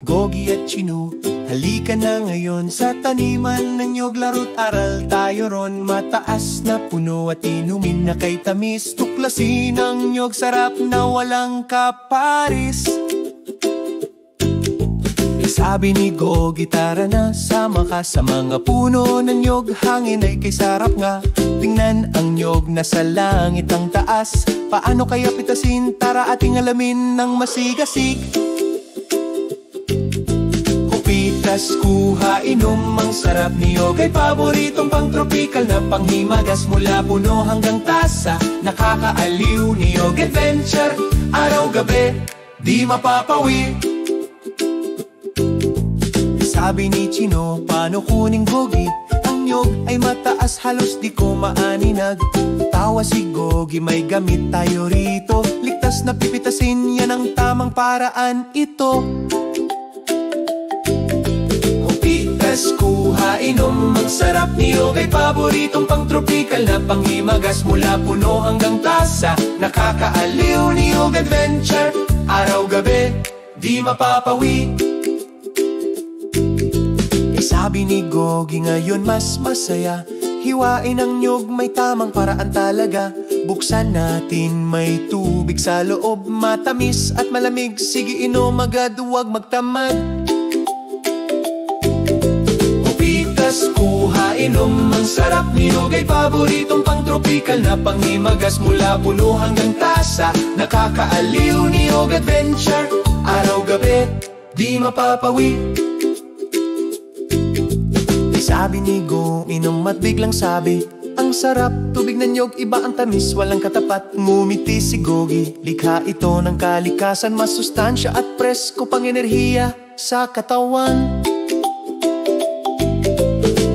Gogi at Chino, halika na ngayon sa taniman ng nyog. Laro't aral tayo ron, mataas na puno at inumin na kay tamis. Tuklasin ang nyog, sarap na walang kaparis. Sabi ni Gogi, tara na, sama ka sa mga puno ng nyog. Hangin ay kay sarap nga, tingnan ang nyog na sa langit ang taas. Paano kaya pitasin? Tara ating alamin ng masigasig. Hupitas, kuha, inom, ang sarap ni nyog ay paboritong pang-tropical na panghimagas. Mula puno hanggang tasa, nakakaaliw ni nyog adventure. Araw-gabi, di mapapawi. Sabi ni Chino, paano kuning Gogi? Ang nyog ay mataas, halos di ko maaninag. Tawa si Gogi, may gamit tayo rito. Ligtas na pipitasin, yan ang tamang paraan ito. Hupitas, kuha, inom, ang sarap ni nyog ay paboritong pang-tropical na panghimagas. Mula puno hanggang tasa, nakakaaliw ni nyog adventure. Araw-gabi, di mapapawi. Sabi ni Gogi, ngayon mas masaya. Hiwain ang nyog, may tamang paraan talaga. Buksan natin, may tubig sa loob. Matamis at malamig, sige inom agad, huwag magtamad. Hupitas, kuha, inom, ang sarap ni nyog ay paboritong pang-tropical na panghimagas. Mula puno hanggang tasa, nakakaaliw ni nyog adventure. Araw-gabi, di mapapawi. Sabi ni Go, inom at biglang sabi, ang sarap, tubig na nyog, iba ang tamis, walang katapat. Ngumiti si Gogi, likha ito ng kalikasan. Masustansya at presko pang enerhiya sa katawan.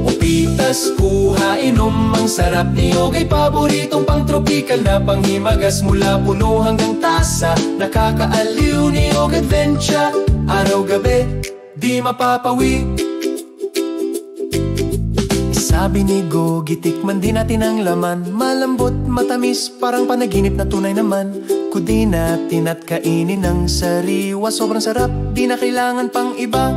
Hupitas, kuha, inom, ang sarap ni nyog ay paboritong pang-tropical na panghimagas. Mula puno hanggang tasa, nakakaaliw ni nyog adventure. Araw-gabi, di mapapawi. Sabi ni Gogi, tikman din natin ang laman. Malambot, matamis, parang panaginip na tunay naman. Kudin natin at kainin ng sariwa. Sobrang sarap, di na kailangan pang iba.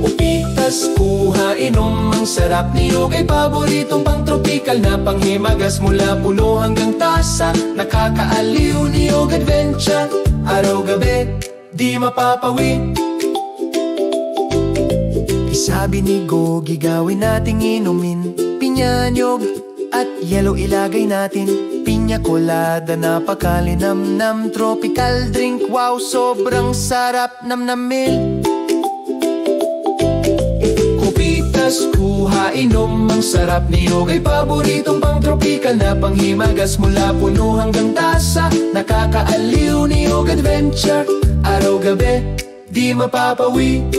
Hupitas, kuha, inom, ang sarap ni nyog ay paboritong pang-tropical na panghimagas. Mula puno hanggang tasa, nakakaaliw ni nyog adventure. Araw-gabi, di mapapawi. Sabi ni Gogi, gawin nating inumin. Pinya, nyog at yelo ilagay natin. Pinya colada, napakalinamnam. Tropical drink, wow, sobrang sarap namnamin. Hupitas, kuha, inom, ang sarap ni nyog ay paboritong pang-tropical na panghimagas. Mula puno hanggang tasa, nakakaaliw ni nyog adventure. Araw-gabi, di mapapawi.